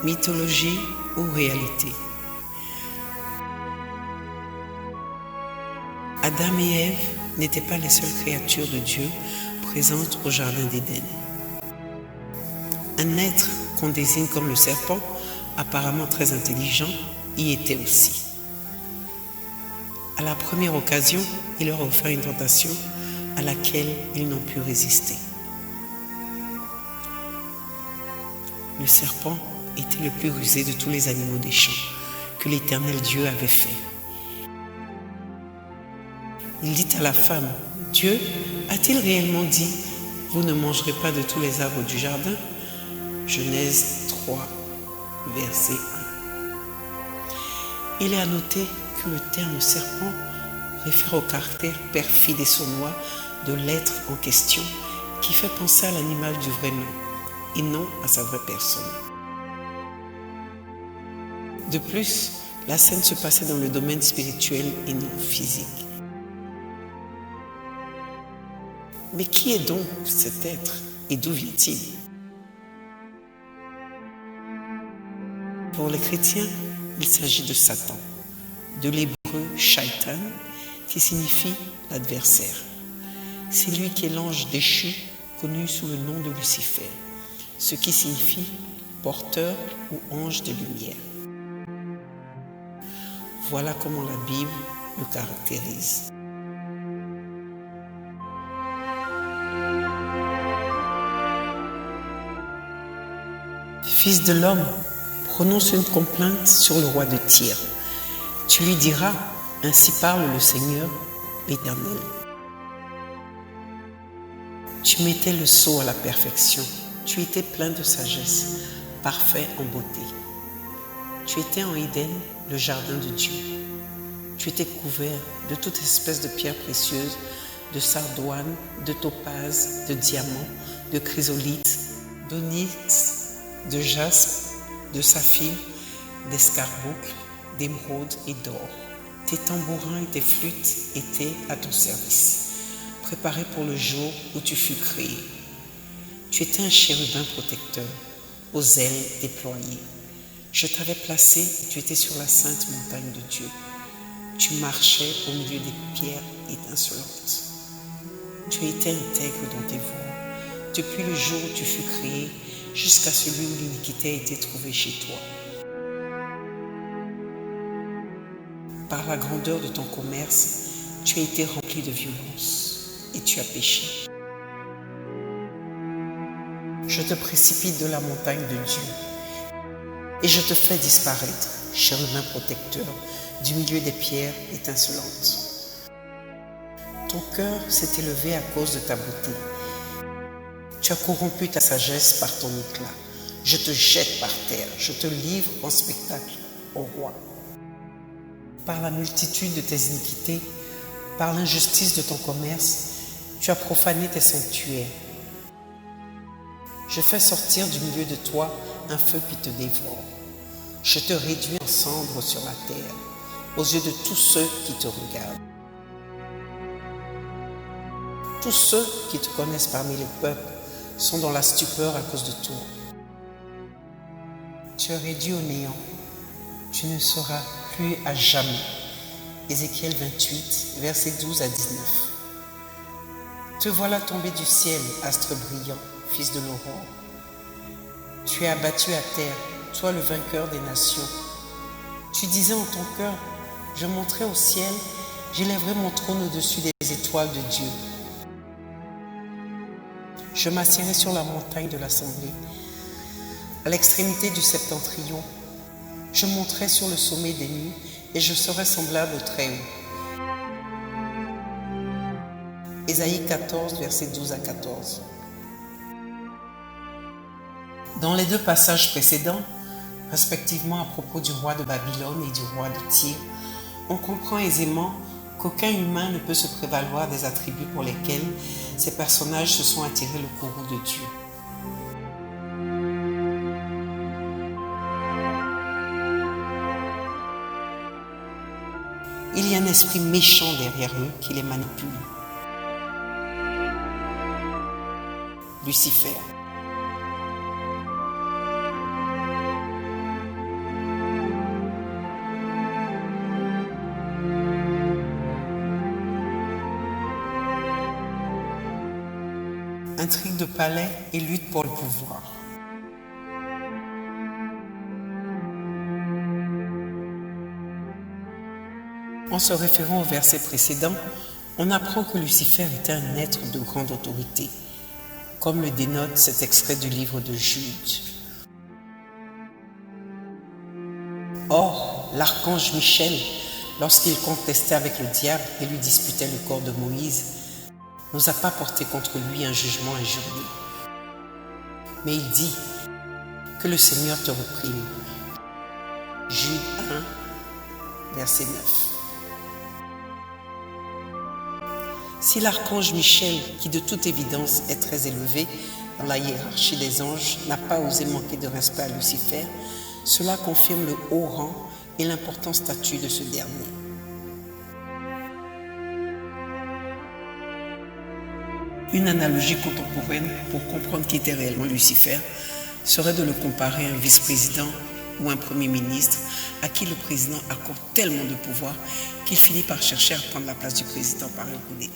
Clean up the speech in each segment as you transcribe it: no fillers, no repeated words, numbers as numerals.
mythologie ou réalité. Adam et Ève n'étaient pas les seules créatures de Dieu présentes au jardin d'Éden. Un être qu'on désigne comme le serpent, apparemment très intelligent, y était aussi. À la première occasion, il leur a offert une tentation à laquelle ils n'ont pu résister. Le serpent était le plus rusé de tous les animaux des champs que l'Éternel Dieu avait fait. Il dit à la femme, « Dieu a-t-il réellement dit, vous ne mangerez pas de tous les arbres du jardin ?» Genèse 3, verset 1. Il est à noter que le terme serpent réfère au caractère perfide et sournois de l'être en question qui fait penser à l'animal du vrai nom et non à sa vraie personne. De plus, la scène se passait dans le domaine spirituel et non physique. Mais qui est donc cet être et d'où vient-il? Pour les chrétiens, il s'agit de Satan, de l'hébreu Shaitan, qui signifie l'adversaire. C'est lui qui est l'ange déchu, connu sous le nom de Lucifer, ce qui signifie porteur ou ange de lumière. Voilà comment la Bible le caractérise. Fils de l'homme, prononce une complainte sur le roi de Tyr. Tu lui diras, ainsi parle le Seigneur, l'Éternel. Tu mettais le sceau à la perfection, tu étais plein de sagesse, parfait en beauté. Tu étais en Éden, le jardin de Dieu. Tu étais couvert de toute espèce de pierres précieuses, de sardoine, de topaze, de diamants, de chrysolite, d'onyx, de jaspe, de saphir, d'escarboucle, d'émeraude et d'or. Tes tambourins et tes flûtes étaient à ton service, préparés pour le jour où tu fus créé. Tu étais un chérubin protecteur, aux ailes déployées. Je t'avais placé et tu étais sur la sainte montagne de Dieu. Tu marchais au milieu des pierres étincelantes. Tu étais intègre dans tes voies, depuis le jour où tu fus créé, jusqu'à celui où l'iniquité a été trouvée chez toi. Par la grandeur de ton commerce, tu as été rempli de violence et tu as péché. Je te précipite de la montagne de Dieu et je te fais disparaître, chérubin protecteur, du milieu des pierres étincelantes. Ton cœur s'est élevé à cause de ta beauté. Tu as corrompu ta sagesse par ton éclat. Je te jette par terre, je te livre en spectacle au roi. Par la multitude de tes iniquités, par l'injustice de ton commerce, tu as profané tes sanctuaires. Je fais sortir du milieu de toi un feu qui te dévore. Je te réduis en cendres sur la terre, aux yeux de tous ceux qui te regardent. Tous ceux qui te connaissent parmi les peuples sont dans la stupeur à cause de toi. Tu es réduit au néant, tu ne seras plus à jamais. Ézéchiel 28, versets 12 à 19. Te voilà tombé du ciel, astre brillant, fils de l'aurore. Tu es abattu à terre, toi le vainqueur des nations. Tu disais en ton cœur, je monterai au ciel, j'élèverai mon trône au-dessus des étoiles de Dieu. Je m'assiérai sur la montagne de l'assemblée, à l'extrémité du septentrion. Je monterai sur le sommet des nues et je serai semblable au Très-Haut. Ésaïe 14, versets 12 à 14. Dans les deux passages précédents, respectivement à propos du roi de Babylone et du roi de Tyr, on comprend aisément qu'aucun humain ne peut se prévaloir des attributs pour lesquels ces personnages se sont attirés le courroux de Dieu. Il y a un esprit méchant derrière eux qui les manipule. Lucifer. intrigue de palais et lutte pour le pouvoir. En se référant au verset précédent, on apprend que Lucifer était un être de grande autorité, comme le dénote cet extrait du livre de Jude. Or, l'archange Michel, lorsqu'il contestait avec le diable et lui disputait le corps de Moïse, n'osa pas porter contre lui un jugement injurieux. Mais il dit que le Seigneur te reprime. Jude 1, verset 9. Si l'archange Michel, qui de toute évidence est très élevé dans la hiérarchie des anges, n'a pas osé manquer de respect à Lucifer, cela confirme le haut rang et l'important statut de ce dernier. Une analogie contemporaine pour comprendre qui était réellement Lucifer serait de le comparer à un vice-président ou un premier ministre à qui le président accorde tellement de pouvoir qu'il finit par chercher à prendre la place du président par un coup d'État.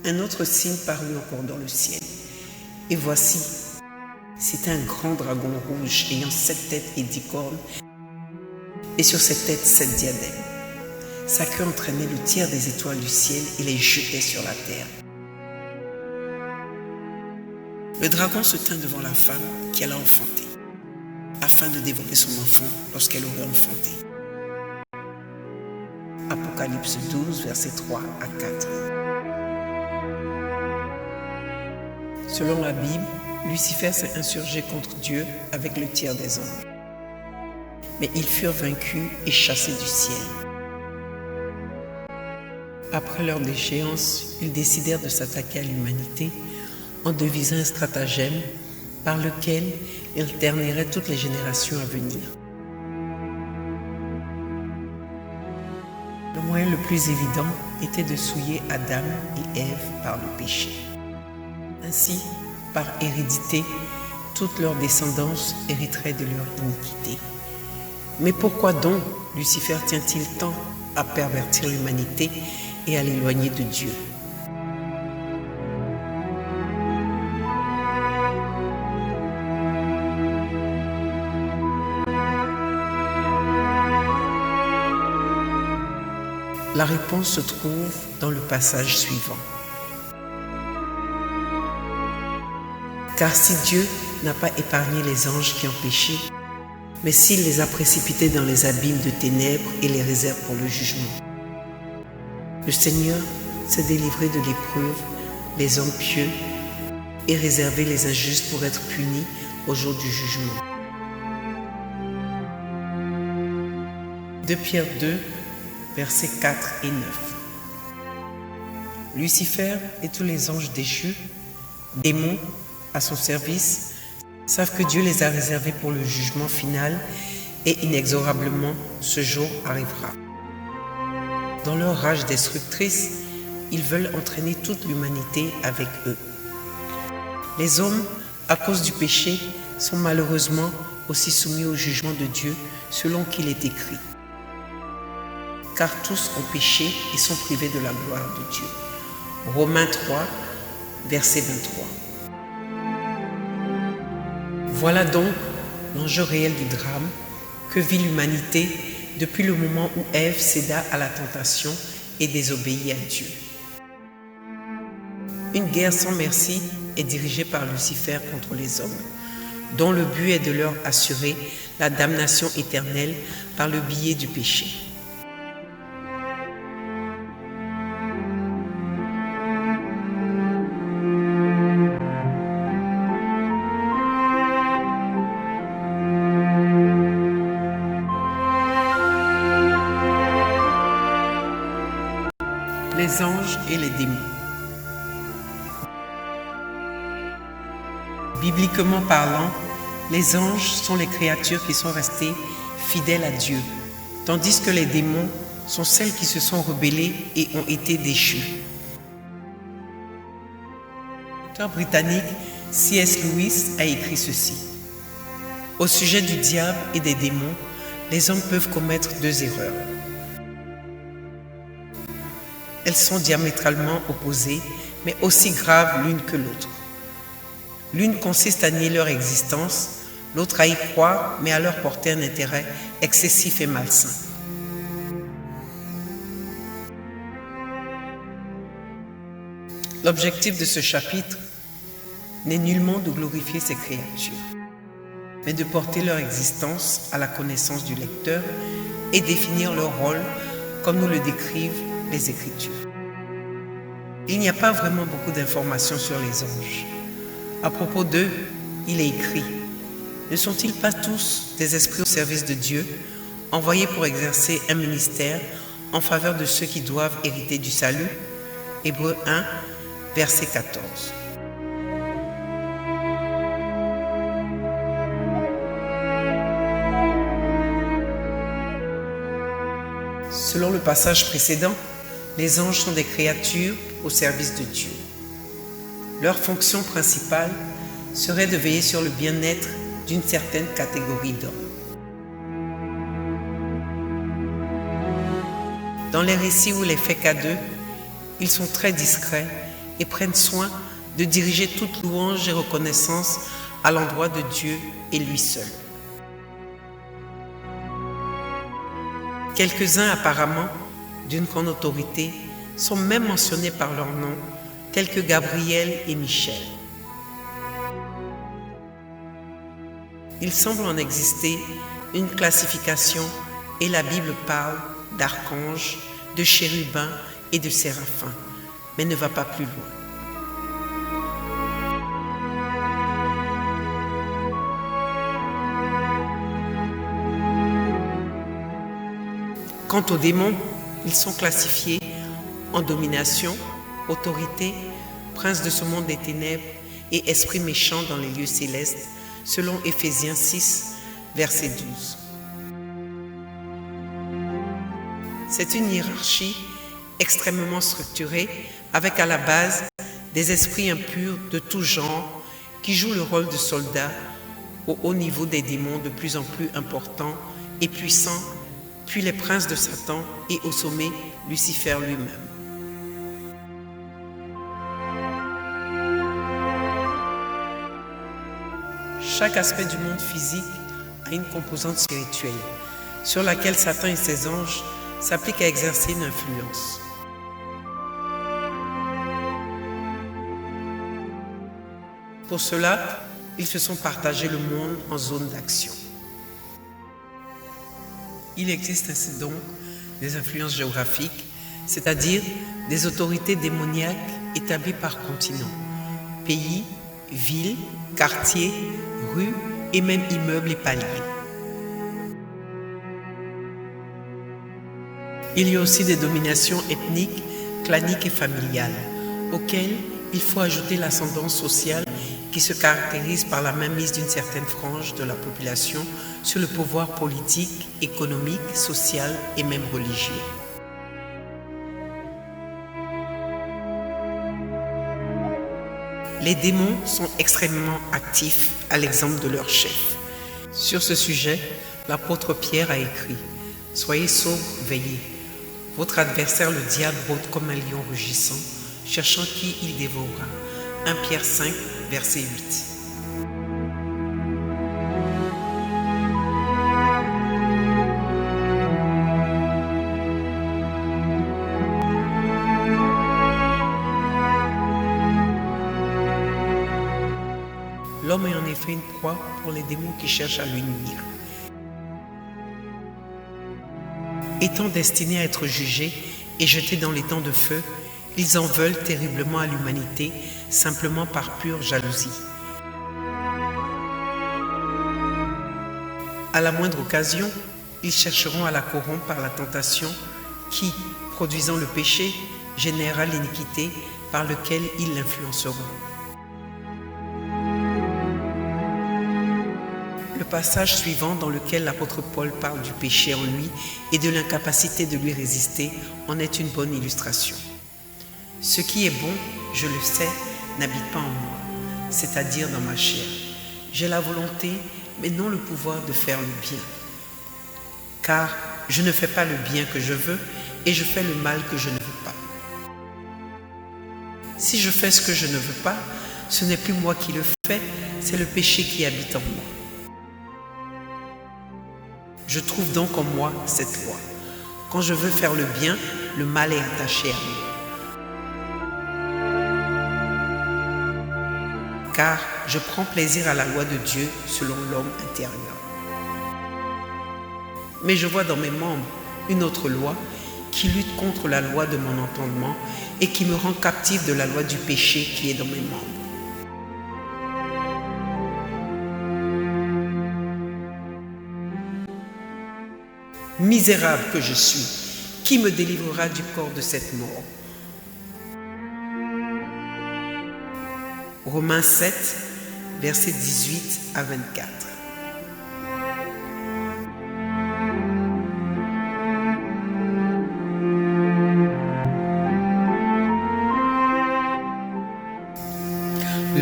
Un autre signe parut encore dans le ciel. Et voici, c'était un grand dragon rouge ayant 7 têtes et 10 cornes, et sur ses têtes 7 diadèmes. Sa queue entraînait le tiers des étoiles du ciel et les jetait sur la terre. Le dragon se tint devant la femme qui alla enfanter, afin de dévorer son enfant lorsqu'elle aurait enfanté. Apocalypse 12, versets 3 à 4. Selon la Bible, Lucifer s'est insurgé contre Dieu avec le tiers des anges. Mais ils furent vaincus et chassés du ciel. Après leur déchéance, ils décidèrent de s'attaquer à l'humanité en devisant un stratagème par lequel ils terniraient toutes les générations à venir. Le moyen le plus évident était de souiller Adam et Ève par le péché. Ainsi, par hérédité, toute leur descendance hériterait de leur iniquité. Mais pourquoi donc Lucifer tient-il tant à pervertir l'humanité et à l'éloigner de Dieu? La réponse se trouve dans le passage suivant. Car si Dieu n'a pas épargné les anges qui ont péché, mais s'il les a précipités dans les abîmes de ténèbres et les réserve pour le jugement, le Seigneur s'est délivré de l'épreuve les hommes pieux et réservé les injustes pour être punis au jour du jugement. 2 Pierre 2, versets 4 et 9. Lucifer et tous les anges déchus, démons à son service, savent que Dieu les a réservés pour le jugement final et inexorablement ce jour arrivera. Dans leur rage destructrice, ils veulent entraîner toute l'humanité avec eux. Les hommes, à cause du péché, sont malheureusement aussi soumis au jugement de Dieu selon qu'il est écrit. Car tous ont péché et sont privés de la gloire de Dieu. Romains 3, verset 23. Voilà donc l'enjeu réel du drame que vit l'humanité depuis le moment où Ève céda à la tentation et désobéit à Dieu. Une guerre sans merci est dirigée par Lucifer contre les hommes, dont le but est de leur assurer la damnation éternelle par le biais du péché. Les anges et les démons. Bibliquement parlant, les anges sont les créatures qui sont restées fidèles à Dieu, tandis que les démons sont celles qui se sont rebellées et ont été déchues. L'auteur britannique C.S. Lewis a écrit ceci. Au sujet du diable et des démons, les hommes peuvent commettre 2 erreurs. Elles sont diamétralement opposées, mais aussi graves l'une que l'autre. L'une consiste à nier leur existence, l'autre à y croire, mais à leur porter un intérêt excessif et malsain. L'objectif de ce chapitre n'est nullement de glorifier ces créatures, mais de porter leur existence à la connaissance du lecteur et définir leur rôle comme nous le décrivent les Écritures. Il n'y a pas vraiment beaucoup d'informations sur les anges. À propos d'eux, il est écrit: ne sont-ils pas tous des esprits au service de Dieu, envoyés pour exercer un ministère en faveur de ceux qui doivent hériter du salut? Hébreux 1, verset 14. Selon le passage précédent, les anges sont des créatures au service de Dieu. Leur fonction principale serait de veiller sur le bien-être d'une certaine catégorie d'hommes. Dans les récits où il est fait qu'à deux, ils sont très discrets et prennent soin de diriger toute louange et reconnaissance à l'endroit de Dieu et lui seul. Quelques-uns apparemment d'une grande autorité sont même mentionnés par leur nom, tels que Gabriel et Michel. Il semble en exister une classification et la Bible parle d'archanges, de chérubins et de séraphins, mais ne va pas plus loin. Quant aux démons, ils sont classifiés en domination, autorité, prince de ce monde des ténèbres et esprit méchant dans les lieux célestes, selon Éphésiens 6, verset 12. C'est une hiérarchie extrêmement structurée, avec à la base des esprits impurs de tout genre qui jouent le rôle de soldats au haut niveau des démons de plus en plus importants et puissants, puis les princes de Satan et au sommet Lucifer lui-même. Chaque aspect du monde physique a une composante spirituelle sur laquelle Satan et ses anges s'appliquent à exercer une influence. Pour cela, ils se sont partagés le monde en zones d'action. Il existe ainsi donc des influences géographiques, c'est-à-dire des autorités démoniaques établies par continent, pays, villes, quartiers, rues et même immeubles et paliers. Il y a aussi des dominations ethniques, claniques et familiales, auxquelles il faut ajouter l'ascendance sociale qui se caractérise par la mainmise d'une certaine frange de la population sur le pouvoir politique, économique, social et même religieux. Les démons sont extrêmement actifs, à l'exemple de leur chef. Sur ce sujet, l'apôtre Pierre a écrit: « Soyez sobres, veillez. Votre adversaire, le diable, rôde comme un lion rugissant, cherchant qui il dévorera. » 1 Pierre 5, verset 8. L'homme est en effet une proie pour les démons qui cherchent à lui nuire. Étant destinés à être jugés et jetés dans les temps de feu, ils en veulent terriblement à l'humanité, simplement par pure jalousie. À la moindre occasion, ils chercheront à la corrompre par la tentation qui, produisant le péché, générera l'iniquité par lequel ils l'influenceront. Le passage suivant, dans lequel l'apôtre Paul parle du péché en lui et de l'incapacité de lui résister, en est une bonne illustration. Ce qui est bon, je le sais, n'habite pas en moi, c'est-à-dire dans ma chair. J'ai la volonté, mais non le pouvoir de faire le bien. Car je ne fais pas le bien que je veux, et je fais le mal que je ne veux pas. Si je fais ce que je ne veux pas, ce n'est plus moi qui le fais, c'est le péché qui habite en moi. Je trouve donc en moi cette loi. Quand je veux faire le bien, le mal est attaché à moi. Car je prends plaisir à la loi de Dieu selon l'homme intérieur. Mais je vois dans mes membres une autre loi qui lutte contre la loi de mon entendement et qui me rend captif de la loi du péché qui est dans mes membres. Misérable que je suis, qui me délivrera du corps de cette mort? Romains 7, versets 18 à 24.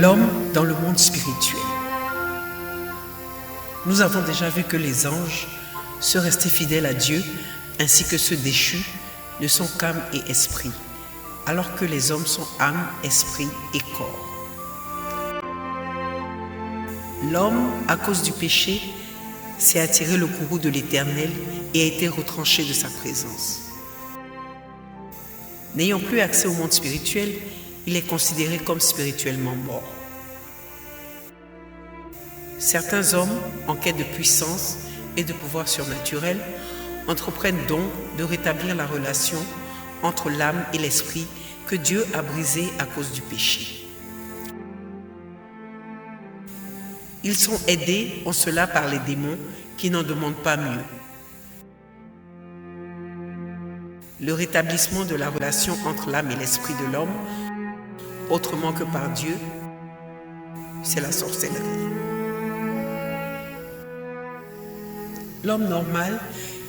L'homme dans le monde spirituel. Nous avons déjà vu que les anges, ceux restés fidèles à Dieu, ainsi que ceux déchus, ne sont qu'âme et esprit, alors que les hommes sont âme, esprit et corps. L'homme, à cause du péché, s'est attiré le courroux de l'Éternel et a été retranché de sa présence. N'ayant plus accès au monde spirituel, il est considéré comme spirituellement mort. Certains hommes, en quête de puissance et de pouvoir surnaturel, entreprennent donc de rétablir la relation entre l'âme et l'esprit que Dieu a brisée à cause du péché. Ils sont aidés en cela par les démons qui n'en demandent pas mieux. Le rétablissement de la relation entre l'âme et l'esprit de l'homme, autrement que par Dieu, c'est la sorcellerie. L'homme normal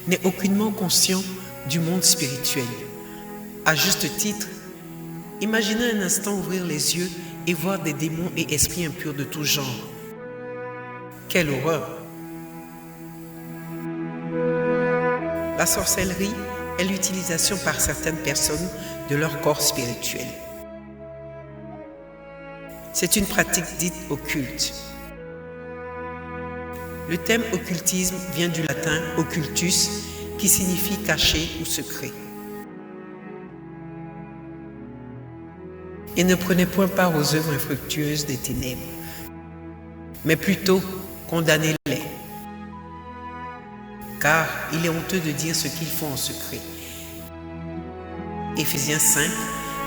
n'est aucunement conscient du monde spirituel. À juste titre, imaginez un instant ouvrir les yeux et voir des démons et esprits impurs de tout genre. Quelle horreur! La sorcellerie est l'utilisation par certaines personnes de leur corps spirituel. C'est une pratique dite occulte. Le terme occultisme vient du latin occultus, qui signifie caché ou secret. Et ne prenez point part aux œuvres infructueuses des ténèbres, mais plutôt condamnez-les. Car il est honteux de dire ce qu'ils font en secret. Éphésiens 5,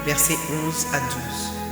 versets 11 à 12.